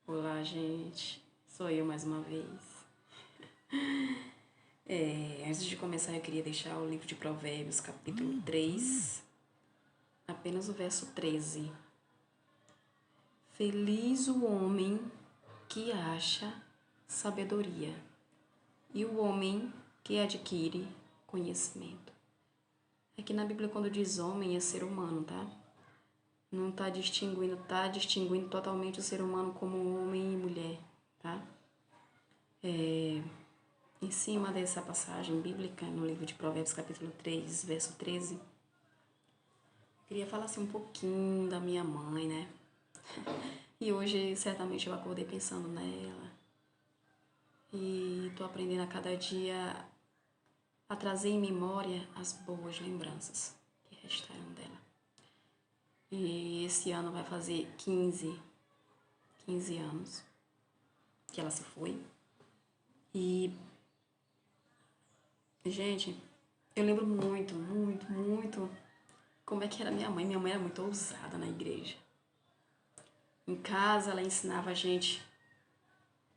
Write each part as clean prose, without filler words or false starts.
Olá, gente. Sou eu mais uma vez. Antes de começar, eu queria deixar o livro de Provérbios, capítulo 3, apenas o verso 13. Feliz o homem que acha sabedoria e o homem que adquire conhecimento. Aqui na Bíblia, quando diz homem, é ser humano, tá? Não tá distinguindo totalmente o ser humano como homem e mulher, tá? Em cima dessa passagem bíblica, no livro de Provérbios, capítulo 3, verso 13, eu queria falar assim um pouquinho da minha mãe, né? E hoje, certamente, eu acordei pensando nela. E tô aprendendo a cada dia a trazer em memória as boas lembranças que restaram dela. E esse ano vai fazer 15 anos que ela se foi. E, gente, eu lembro muito como é que era minha mãe. Minha mãe era muito ousada na igreja. Em casa, ela ensinava a gente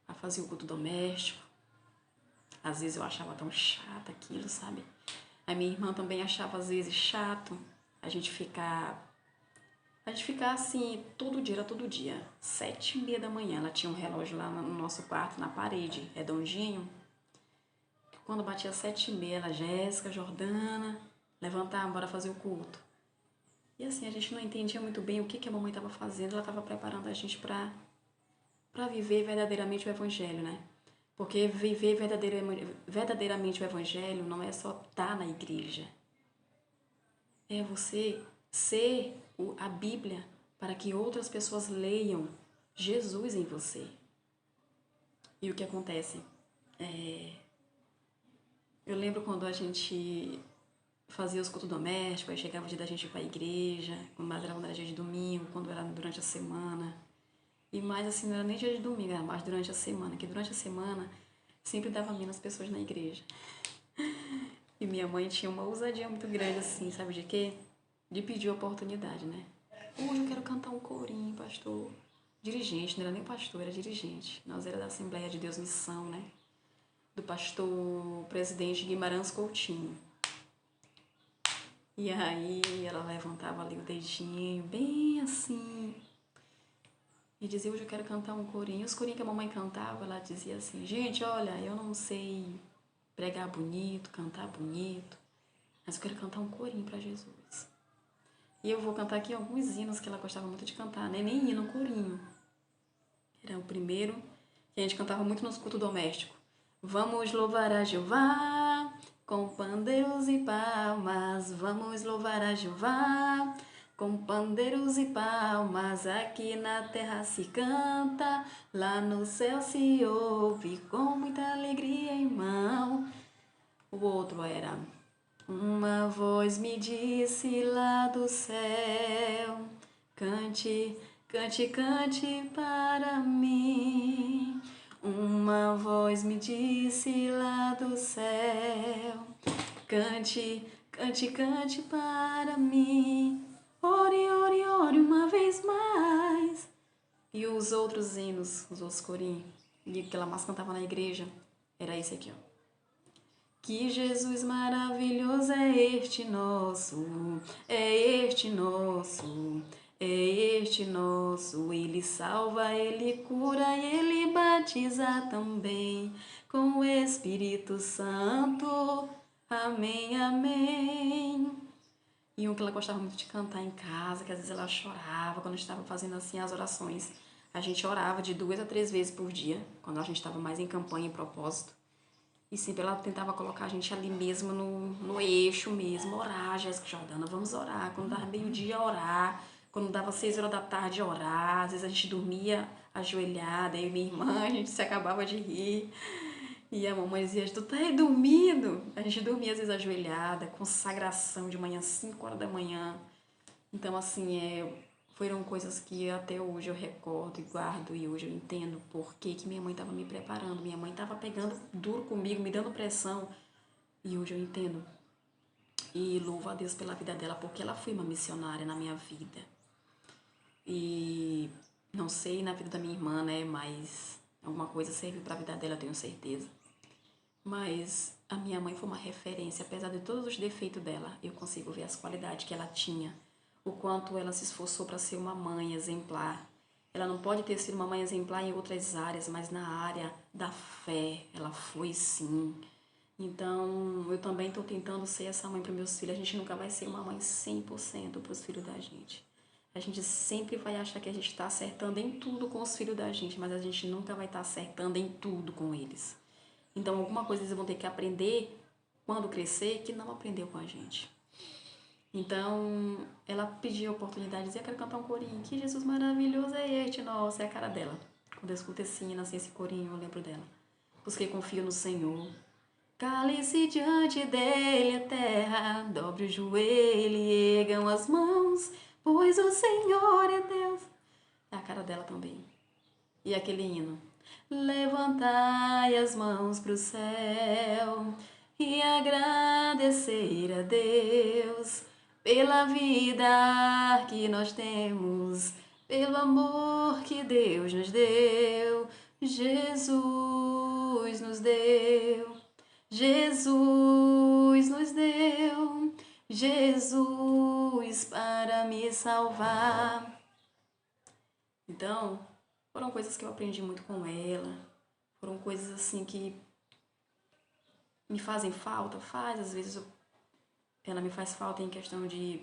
a fazer o culto doméstico. Às vezes eu achava tão chato aquilo, sabe? A minha irmã também achava às vezes chato a gente ficar assim, todo dia, era todo dia. 7h30 da manhã, ela tinha um relógio lá no nosso quarto, na parede, redondinho. Quando batia 7h30, ela, Jéssica, Jordana, levantar, bora fazer o culto. E assim, a gente não entendia muito bem o que a mamãe estava fazendo, ela estava preparando a gente para viver verdadeiramente o Evangelho, né? Porque viver verdadeiramente o Evangelho não é só estar na igreja. É você ser a Bíblia para que outras pessoas leiam Jesus em você. E o que acontece? Eu lembro quando a gente fazia os cultos domésticos, aí chegava o dia da gente ir para a igreja, mas era quando era dia de domingo, quando era durante a semana. E mais assim, não era nem dia de domingo, era mais durante a semana, que durante a semana sempre dava menos pessoas na igreja. E minha mãe tinha uma ousadia muito grande assim, sabe de quê? De pedir oportunidade, né? Hoje eu quero cantar um corinho, pastor. Dirigente, não era nem pastor, era dirigente. Nós era da Assembleia de Deus Missão, né? Do pastor presidente Guimarães Coutinho. E aí ela levantava ali o dedinho, bem assim, e dizia, hoje eu quero cantar um corinho. Os corinhos que a mamãe cantava, ela dizia assim, gente, olha, eu não sei pregar bonito, cantar bonito, mas eu quero cantar um corinho para Jesus. E eu vou cantar aqui alguns hinos que ela gostava muito de cantar, né? Nem hino, corinho. Era o primeiro que a gente cantava muito nos cultos domésticos. Vamos louvar a Jeová com pandeiros e palmas. Vamos louvar a Jeová com pandeiros e palmas. Aqui na terra se canta, lá no céu se ouve com muita alegria, irmão. O outro era: uma voz me disse lá do céu, cante, cante, cante para mim. Uma voz me disse lá do céu, cante, cante, cante para mim. Ore, ore, ore uma vez mais. E os outros hinos, os outros corinhos, que ela mais cantava na igreja, era esse aqui, ó. Que Jesus maravilhoso é este nosso, é este nosso, é este nosso. Ele salva, ele cura e ele batiza também com o Espírito Santo. Amém, amém. E um que ela gostava muito de cantar em casa, que às vezes ela chorava quando estava fazendo assim as orações. A gente orava de 2 a 3 vezes por dia, quando a gente estava mais em campanha e propósito. E sempre ela tentava colocar a gente ali mesmo no eixo mesmo, orar, Jéssica Jordana, vamos orar. Quando dava meio-dia, orar. Quando dava 6 horas da tarde, orar. Às vezes a gente dormia ajoelhada, eu e minha irmã, a gente se acabava de rir. E a mamãe dizia, tu tá aí dormindo? A gente dormia às vezes ajoelhada, consagração de manhã, 5 horas da manhã. Então, assim, foram coisas que até hoje eu recordo e guardo, e hoje eu entendo por que minha mãe estava me preparando. Minha mãe estava pegando duro comigo, me dando pressão, e hoje eu entendo. E louvo a Deus pela vida dela, porque ela foi uma missionária na minha vida. E Não sei na vida da minha irmã, né? Mas alguma coisa serviu para a vida dela, eu tenho certeza. Mas a minha mãe foi uma referência, apesar de todos os defeitos dela, eu consigo ver as qualidades que ela tinha, o quanto ela se esforçou para ser uma mãe exemplar. Ela não pode ter sido uma mãe exemplar em outras áreas, mas na área da fé, ela foi sim. Então, eu também estou tentando ser essa mãe para meus filhos. A gente nunca vai ser uma mãe 100% para os filhos da gente. A gente sempre vai achar que a gente está acertando em tudo com os filhos da gente, mas a gente nunca vai estar acertando em tudo com eles. Então, alguma coisa eles vão ter que aprender quando crescer que não aprendeu com a gente. Então, ela pediu a oportunidade, dizia, eu quero cantar um corinho. Que Jesus maravilhoso é este? Nossa, é a cara dela. Quando eu escuto esse corinho, eu lembro dela. Busquei confio no Senhor. Cale-se diante dele a terra, dobre o joelho e ergam as mãos, pois o Senhor é Deus. É a cara dela também. E aquele hino. Levantai as mãos para o céu e agradecer a Deus pela vida que nós temos, pelo amor que Deus nos deu. Jesus nos deu, Jesus nos deu, Jesus para me salvar. Então, foram coisas que eu aprendi muito com ela, foram coisas assim que me fazem falta, às vezes ela me faz falta em questão de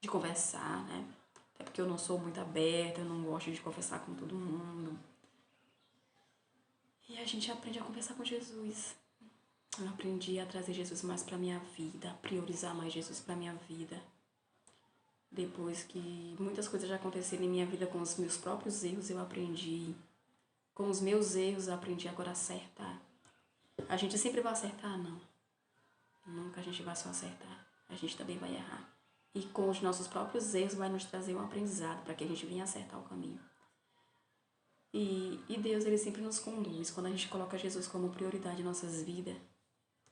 conversar, né? Até porque eu não sou muito aberta, eu não gosto de conversar com todo mundo. E a gente aprende a conversar com Jesus. Eu aprendi a trazer Jesus mais pra minha vida, a priorizar mais Jesus pra minha vida. Depois que muitas coisas já aconteceram em minha vida com os meus próprios erros, eu aprendi. Com os meus erros, eu aprendi agora a acertar. A gente sempre vai acertar? Não. Nunca a gente vai só acertar. A gente também vai errar. E com os nossos próprios erros vai nos trazer um aprendizado para que a gente venha acertar o caminho. E Deus, ele sempre nos conduz. Quando a gente coloca Jesus como prioridade em nossas vidas,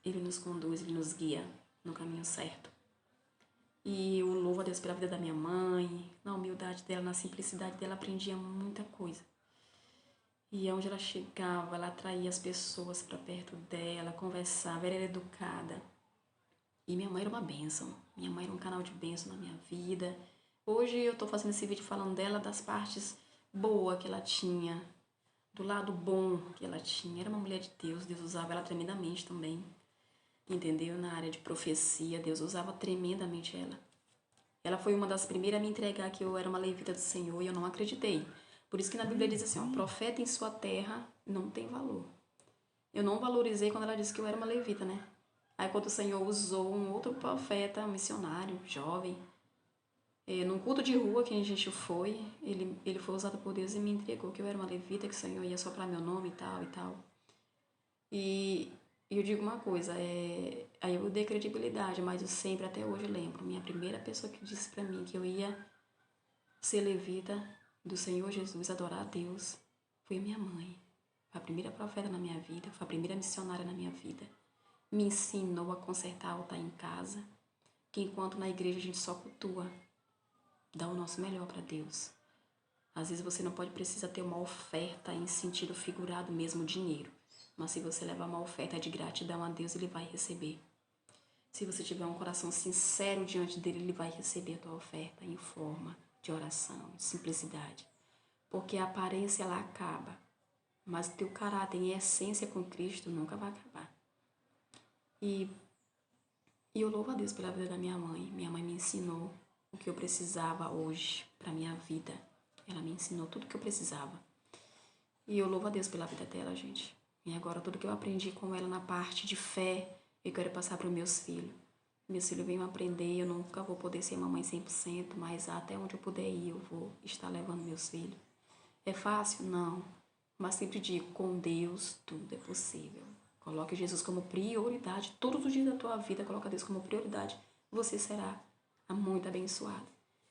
ele nos conduz, ele nos guia no caminho certo. E eu louvo a Deus pela vida da minha mãe, na humildade dela, na simplicidade dela, aprendia muita coisa. E onde ela chegava, ela atraía as pessoas para perto dela, conversava, ela era educada. E minha mãe era uma bênção. Minha mãe era um canal de bênção na minha vida. Hoje eu tô fazendo esse vídeo falando dela, das partes boas que ela tinha, do lado bom que ela tinha. Era uma mulher de Deus, Deus usava ela tremendamente também. Entendeu? Na área de profecia, Deus usava tremendamente ela. Ela foi uma das primeiras a me entregar que eu era uma levita do Senhor e eu não acreditei. Por isso que na Bíblia diz assim, ó, profeta em sua terra não tem valor. Eu não valorizei quando ela disse que eu era uma levita, né? Aí quando o Senhor usou um outro profeta, um missionário, jovem, num culto de rua que a gente foi, ele foi usado por Deus e me entregou que eu era uma levita, que o Senhor ia soprar meu nome e tal e tal. E eu digo uma coisa, aí eu dei credibilidade, mas eu sempre até hoje lembro, minha primeira pessoa que disse pra mim que eu ia ser levita do Senhor Jesus, adorar a Deus, foi minha mãe. Foi a primeira profeta na minha vida, foi a primeira missionária na minha vida. Me ensinou a consertar altar em casa, que enquanto na igreja a gente só cultua, dá o nosso melhor para Deus. Às vezes você não pode precisar ter uma oferta em sentido figurado mesmo, dinheiro. Mas se você levar uma oferta de gratidão a Deus, Ele vai receber. Se você tiver um coração sincero diante dele, Ele vai receber a tua oferta em forma de oração, de simplicidade. Porque a aparência, ela acaba. Mas teu caráter e essência com Cristo nunca vai acabar. E eu louvo a Deus pela vida da minha mãe. Minha mãe me ensinou o que eu precisava hoje para minha vida. Ela me ensinou tudo o que eu precisava. E eu louvo a Deus pela vida dela, gente. E agora tudo que eu aprendi com ela na parte de fé, eu quero passar para os meus filhos. Meus filhos venham aprender, eu nunca vou poder ser mamãe 100%, mas até onde eu puder ir, eu vou estar levando meus filhos. É fácil? Não. Mas sempre digo, com Deus tudo é possível. Coloque Jesus como prioridade. Todos os dias da tua vida, coloca Deus como prioridade. Você será muito abençoado.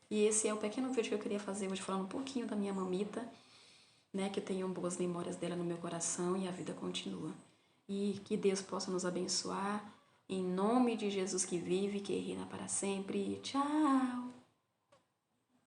E esse é o pequeno vídeo que eu queria fazer hoje, falando um pouquinho da minha mamita, né, que eu tenho boas memórias dela no meu coração e a vida continua. E que Deus possa nos abençoar, em nome de Jesus que vive, que reina para sempre. Tchau!